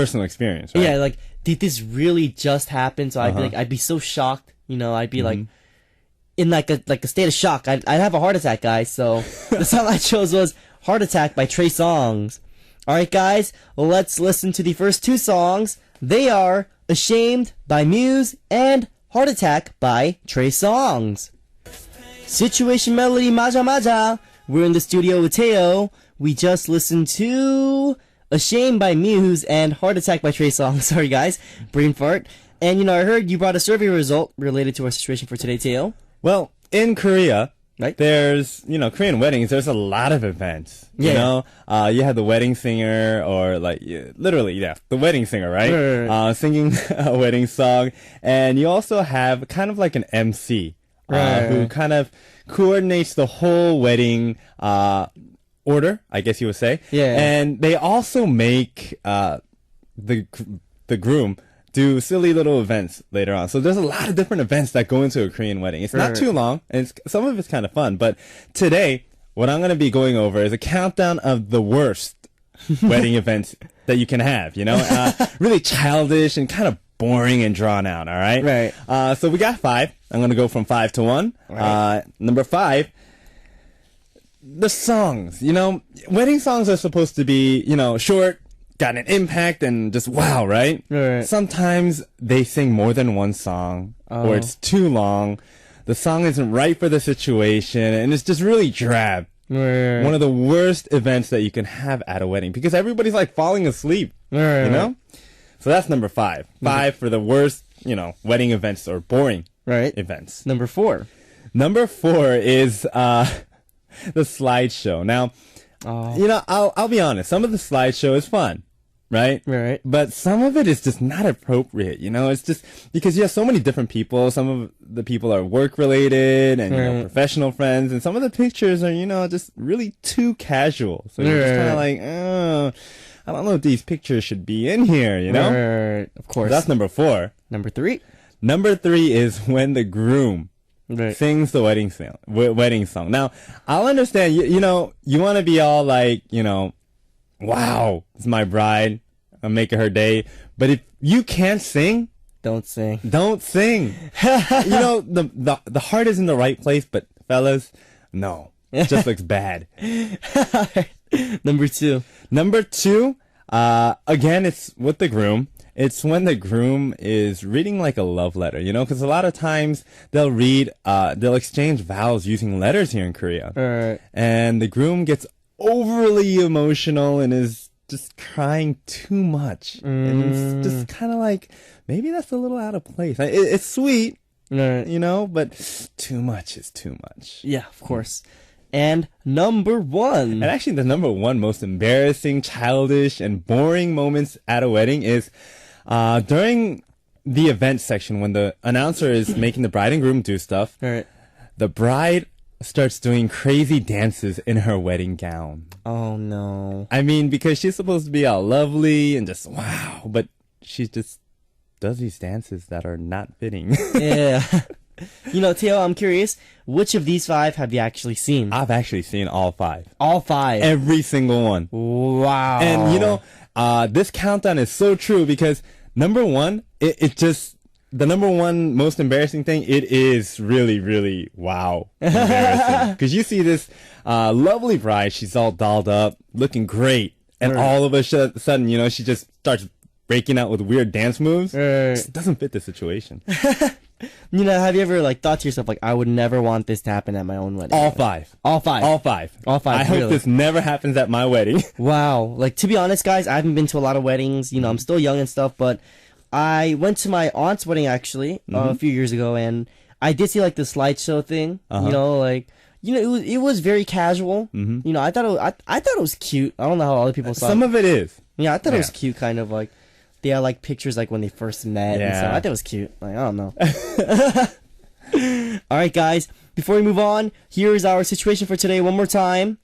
personal experience, right? Yeah, like, did this really just happen? So I'd be like, I'd be so shocked. You know, I'd be like, in like a state of shock. I'd have a heart attack, guys. So the song I chose was "Heart Attack" by Trey Songz. All right, guys, let's listen to the first two songs. They are "Ashamed" by Muse and "Heart Attack" by Trey Songz. Situation Melody Maja Maja. We're in the studio with Teo. We just listened to "Ashamed" by Muse and "Heart Attack" by Trey Songz. Sorry, guys, brain fart. And you know, I heard you brought a survey result related to our situation for today, Teo. Well, in Korea, right? There's, you know, Korean weddings, there's a lot of events. You know, you have the wedding singer or like, literally, the wedding singer, right? Singing a wedding song. And you also have kind of like an MC, who kind of coordinates the whole wedding, order, I guess you would say. Yeah. And they also make, the groom do silly little events later on. So there's a lot of different events that go into a Korean wedding. It's not too long, and some of it's kind of fun. But today, what I'm going to be going over is a countdown of the worst wedding events that you can have, you know? Really childish and kind of boring and drawn out, all right? Right. So we got 5. I'm going to go from 5 to 1. Right. Number 5, the songs. You know, wedding songs are supposed to be, you know, short, got an impact, and just wow, right? Sometimes they sing more than one song, or it's too long. The song isn't right for the situation, and it's just really drab. One of the worst events that you can have at a wedding, because everybody's like falling asleep, you know? So that's number 5. 5 for the worst, you know, wedding events or boring events. Number 4. Number 4 is the slideshow. Now, you know, I'll be honest. Some of the slideshow is fun. Right? But some of it is just not appropriate, you know? It's just because you have so many different people. Some of the people are work-related and, you know, professional friends. And some of the pictures are, you know, just really too casual. So you're just kind of like, oh, I don't know if these pictures should be in here, you know? Of course. So that's number 4. Number 3? Number 3 is when the groom sings the wedding song. Now, I'll understand, you know, you want to be all like, you know, wow, it's my bride, I'm making her day. But if you can't sing, don't sing. Don't sing. You know, the heart is in the right place, but fellas, no, it just looks bad. Number 2. Number 2, again, it's with the groom. It's when the groom is reading like a love letter, you know, because a lot of times they'll exchange vows using letters here in Korea. And the groom gets overly emotional and is just crying too much. And it's just kind of like, maybe that's a little out of place. It's sweet, you know, but too much is too much. Yeah, of course. And number 1. And actually the number 1 most embarrassing, childish, and boring moments at a wedding is during the event section when the announcer is making the bride and groom do stuff. The bride starts doing crazy dances in her wedding gown. Oh, no. I mean, because she's supposed to be all lovely and just, wow, but she just does these dances that are not fitting. Yeah. You know, Teo, I'm curious, which of these 5 have you actually seen? I've actually seen all 5. All 5? Every single one. Wow. And, you know, this countdown is so true because, number 1, it just... The number 1 most embarrassing thing, it is really, really, wow, embarrassing. Because you see this lovely bride, she's all dolled up, looking great. And all of a sudden, you know, she just starts breaking out with weird dance moves. It doesn't fit the situation. You know, have you ever, like, thought to yourself, like, I would never want this to happen at my own wedding? All 5. All 5. All 5. All 5, I hope this never happens at my wedding. Wow. Like, to be honest, guys, I haven't been to a lot of weddings. You know, I'm still young and stuff, but I went to my aunt's wedding, actually, a few years ago, and I did see, like, the slideshow thing. You know, like, you know, it was very casual. You know, I thought it was cute. I don't know how other people saw it. Some of it is. Yeah, I thought it was cute, kind of, like, they had, like, pictures, like, when they first met and stuff. I thought it was cute. Like, I don't know. All right, guys, before we move on, here's our situation for today one more time.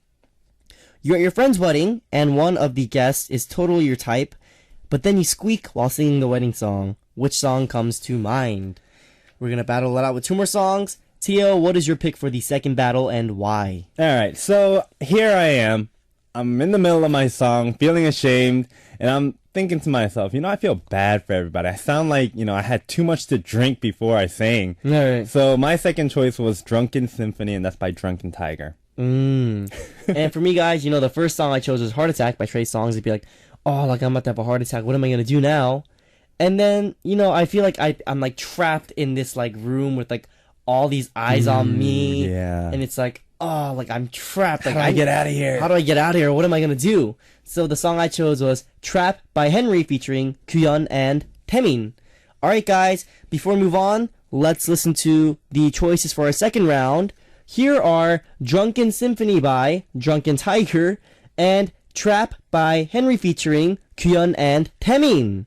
You're at your friend's wedding, and one of the guests is totally your type, but then you squeak while singing the wedding song. Which song comes to mind? We're going to battle it out with 2 more songs. Tio, what is your pick for the second battle and why? All right, so here I am. I'm in the middle of my song, feeling ashamed, and I'm thinking to myself, I feel bad for everybody. I sound like, I had too much to drink before I sang. Right. So my second choice was Drunken Symphony, and that's by Drunken Tiger. And for me, guys, the first song I chose was Heart Attack by Trey Songz. It'd be like, oh, like I'm about to have a heart attack. What am I going to do now? And then, I feel like I'm like trapped in this like room with like all these eyes on me. Yeah. And it's like, oh, like I'm trapped. Like, How do I get out of here? How do I get out of here? What am I going to do? So the song I chose was Trap by Henry featuring Kyun and Taemin. Alright, guys, before we move on, let's listen to the choices for our second round. Here are Drunken Symphony by Drunken Tiger and Trap by Henry featuring Kyun and Taemin.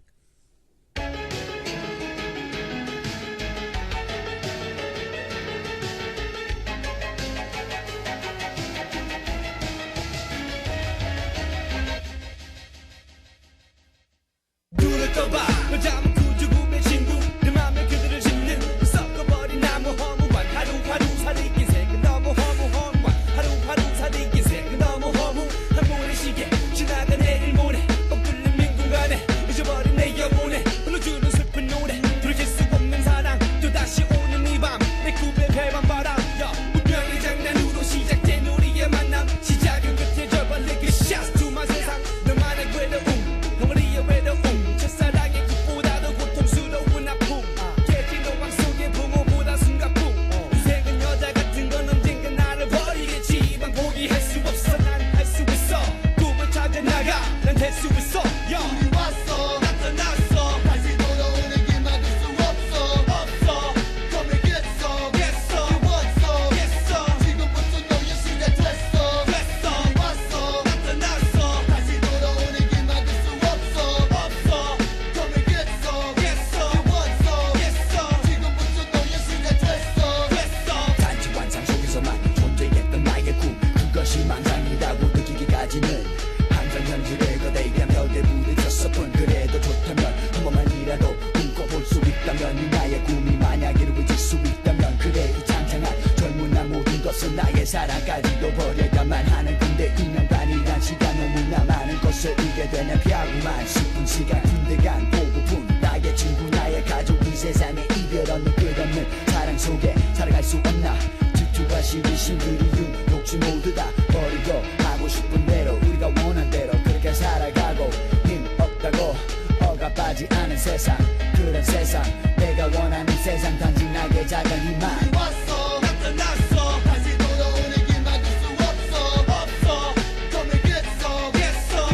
사랑까지도 버려야만 하는 군대 2년반이란 시간 너무나 많은 것을 이게 되는 피하고만 싶은 시간 군대 간 보고픈 나의 친구 나의 가족 이 세상에 이별 없는 끝없는 사랑 속에 살아갈 수 없나 질투와 시기심 그리움 욕심 모두 다 버리고 하고 싶은 대로 우리가 원한 대로 그렇게 살아가고 힘 없다고 억압하지 않은 세상 그런 세상 내가 원하는 세상 단지 나의 작은 희망 왔어 나타났어 다시 돌아오는 길 막을 수 없어 없어 Come and get some 지웠어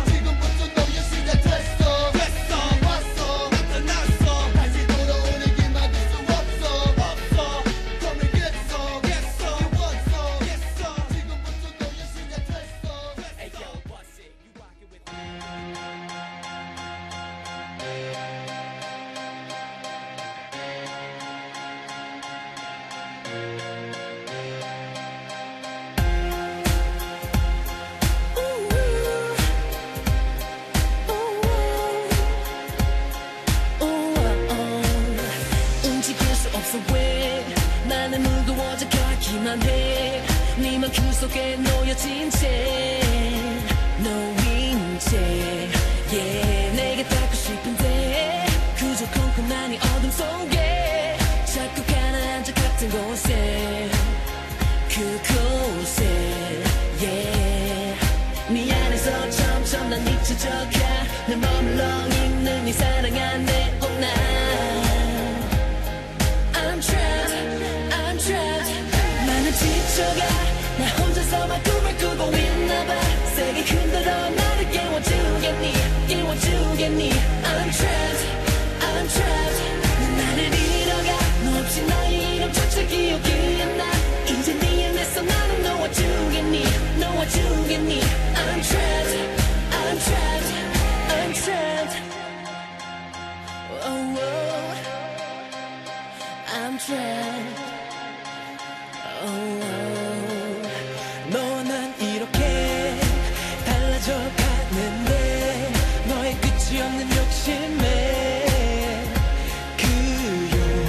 지금부터 너의 시작 됐어 왔어 나타났어 다시 돌아오는 길 막을 수 없어 Come and get some 지웠어 지금부터 너의 시작 됐어 Hey yo what's it you rockin' with 움직일 수 없어 왜 나는 무거워져 가기만 해 네만큼 속에 놓여진 채 놓인 채 yeah. 내게 닿고 싶은데 그저 컴컴한 이 어둠 속에 자꾸 가라앉아 같은 곳에 그곳에 yeah. 네 안에서 점점 난 잊혀져가 늘 머물러 있는 네 사랑 안에 온나 I'm trapped 나는 지쳐가 나 혼자서만 꿈을 꾸고 있나봐 세게 흔들어 나를 깨워주겠니 I'm trapped 난 나를 잃어가 너 없이 너의 이름조차 기억이 안 나 이제 네 안에서 나는 놓아주겠니 I'm trapped oh, oh. I'm trapped oh, oh. 너와 난 이렇게 달라져 가는데 너의 끝이 없는 욕심에 그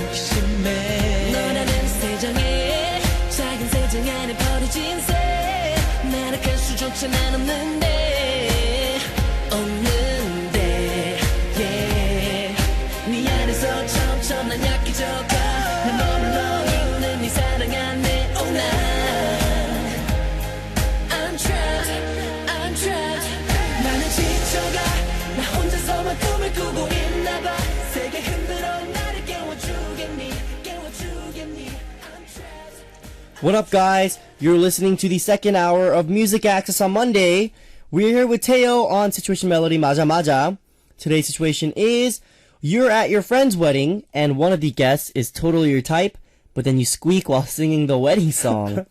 욕심에 너라는 세상에 작은 세상 안에 버려진 새 날아갈 수조차 난 없는데 oh, What up, guys? You're listening to the second hour of Music Access on Monday. We're here with Teo on Situation Melody Maja Maja. Today's situation is you're at your friend's wedding and one of the guests is totally your type, but then you squeak while singing the wedding song.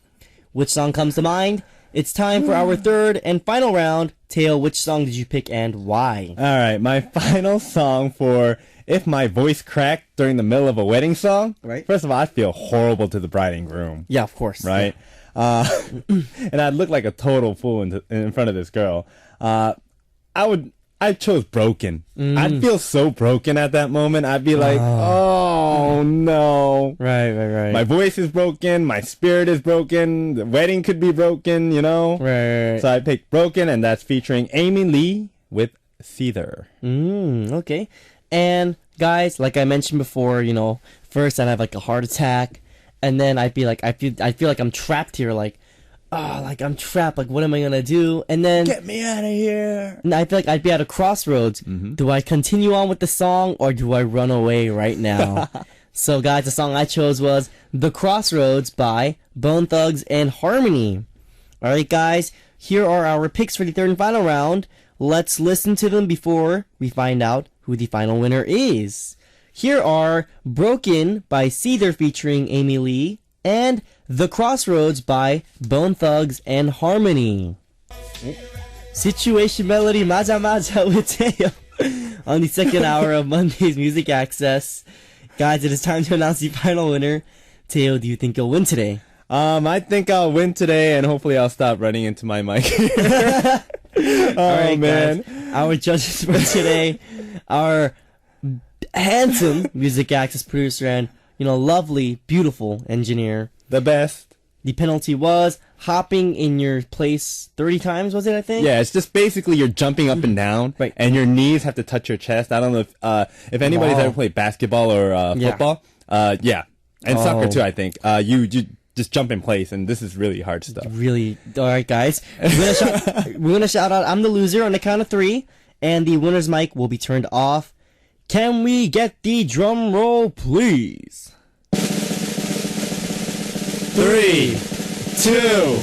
Which song comes to mind? It's time for our third and final round. Teo, which song did you pick and why? All right, my final song for if my voice cracked during the middle of a wedding song. Right. First of all, I feel horrible to the bride and groom. Yeah, of course. Right. And I'd look like a total fool in front of this girl. I chose broken. I'd feel so broken at that moment. I'd be like, oh no. Right. My voice is broken. My spirit is broken. The wedding could be broken, you know? Right. So I picked Broken, and that's featuring Amy Lee with Seether. Okay. And guys, like I mentioned before, you know, first I'd have like a heart attack, and then I'd be like, I feel like I'm trapped here, like I'm trapped, like what am I gonna do? And then Get me out of here. and I feel like I'd be at a crossroads. Do I continue on with the song or do I run away right now? So guys, the song I chose was The Crossroads by Bone Thugs and Harmony. Alright guys, here are our picks for the third and final round. Let's listen to them before we find out who the final winner is. Here are Broken by Seether featuring Amy Lee and The Crossroads by Bone Thugs and Harmony. Situation Melody Maja Maja with Teo on the second hour of Monday's Music Access. Guys, it is time to announce the final winner. Teo, do you think you'll win today? I think I'll win today, and hopefully I'll stop running into my mic. Alright, man. Guys, our judges for today, our handsome Music Access producer and, you know, lovely, beautiful engineer. The best. The penalty was hopping in your place 30 times, was it, I think? Yeah, it's just basically you're jumping up and down, Right. and your knees have to touch your chest. I don't know if anybody's ever played basketball or football. Yeah. And soccer too, I think. You just jump in place, and this is really hard stuff. Really? Alright, guys. We're gonna shout out, I'm the loser on the count of 3, and the winner's mic will be turned off. Can we get the drum roll, please? 3, 2,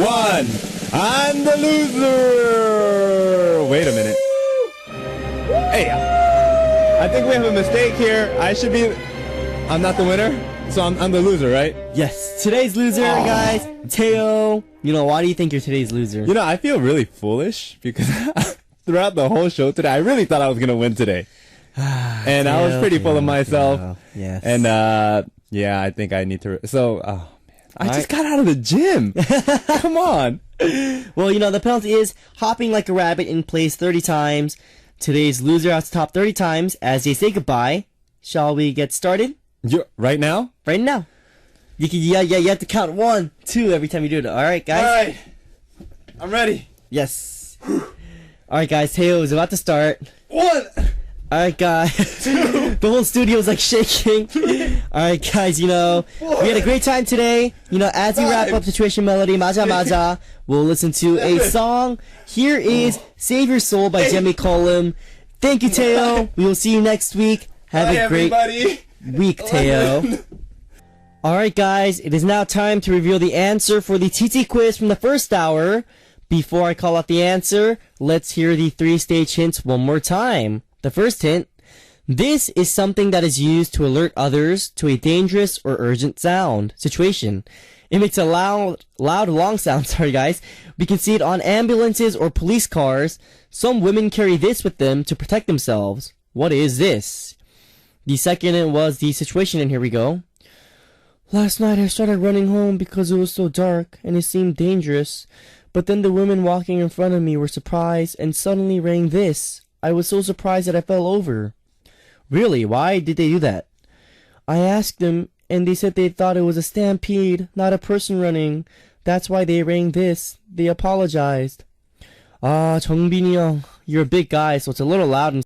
1. I'm the loser. Wait a minute. Hey, I think we have a mistake here. I'm not the winner, so I'm the loser, right? Yes, today's loser, guys, Teo. You know, why do you think you're today's loser? You know, I feel really foolish because throughout the whole show today, I really thought I was gonna win today. And I was pretty full of myself. Yes. And yeah, I think I need to. So, oh man, I just got out of the gym. Come on. Well, you know, the penalty is hopping like a rabbit in place 30 times. Today's loser has to top 30 times as they say goodbye. Shall we get started? Right now? Right now. You have to count 1, 2 every time you do it. All right, guys. All right. I'm ready. Yes. All right, guys. Teo is about to start. 1. Alright guys, the whole studio is like shaking. Alright guys, you know, we had a great time today. You know, as we wrap up Situation Melody Maja Maja, we'll listen to a song. Here is Save Your Soul by Jimmy Colum. Thank you, Teo. We will see you next week. Have a great week, Teo. Alright guys, it is now time to reveal the answer for the TT quiz from the first hour. Before I call out the answer, let's hear the 3-stage hints one more time. The first hint, this is something that is used to alert others to a dangerous or urgent situation. It makes a loud, long sound, sorry guys. We can see it on ambulances or police cars. Some women carry this with them to protect themselves. What is this? The second hint was the situation, and here we go. Last night I started running home because it was so dark and it seemed dangerous. But then the women walking in front of me were surprised and suddenly rang this. I was so surprised that I fell over. Really? Why did they do that? I asked them, and they said they thought it was a stampede, not a person running. That's why they rang this. They apologized. Jongbini, you're a big guy, so it's a little loud and